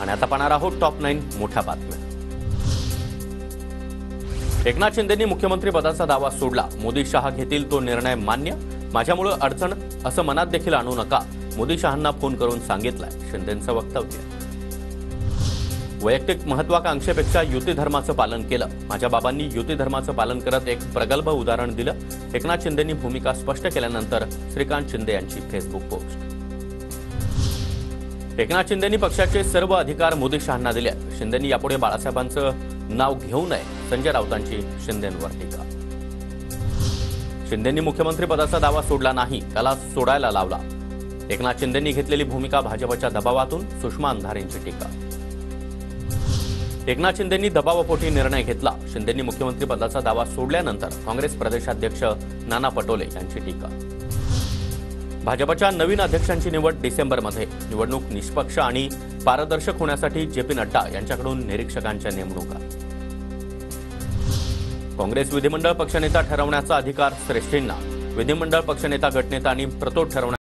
आणि आता पाहणार आहोत टॉप 9 मोठ्या बातम्या। एकनाथ शिंदेंनी मुख्यमंत्री पदाचा दावा सोडला। मोदी शहा घेतील तो निर्णय मान्य। माझ्यामुळे अडचण असं मनात देखील आणू नका। मोदी शहांना फोन करून सांगितलंय, शिंदेंचं वक्तव्य। वैयक्तिक महत्वाकांक्षेपेक्षा युती धर्माचं पालन केलं। माझ्या बाबांनी युती धर्माचं पालन करत एक प्रगल्भ उदाहरण दिलं। एकनाथ शिंदेंनी भूमिका स्पष्ट केल्यानंतर श्रीकांत शिंदे यांची फेसबुक पोस्ट। एकनाथ शिंदेंनी पक्षाचे सर्व अधिकार मोदी शहांना दिले। शिंदेंनी यापुढे बाळासाहेबांचं नाव घेऊ नये, संजय राऊतांची शिंदेंवर टीका। शिंदेंनी मुख्यमंत्री पदाचा दावा सोडला नाही, त्याला सोडायला लावला। एकनाथ शिंदेंनी घेतलेली भूमिका भाजपच्या दबावातून, सुषमा अंधारेंची टीका। एकनाथ शिंदेंनी दबावापोटी निर्णय घेतला। शिंदेंनी मुख्यमंत्री पदाचा दावा सोडल्यानंतर काँग्रेस प्रदेशाध्यक्ष नाना पटोले यांची टीका। भाजपच्या नवीन अध्यक्षांची निवड डिसेंबरमध्ये। निवडणूक निष्पक्ष आणि पारदर्शक होण्यासाठी जे.पी. नड्डा यांच्याकडून निरीक्षकांच्या नेमणुका। काँग्रेस विधिमंडळ पक्षनेता ठरवण्याचा अधिकार श्रेष्ठींना। विधिमंडळ पक्षनेता, गटनेता आणि प्रतोद ठरवण्याचा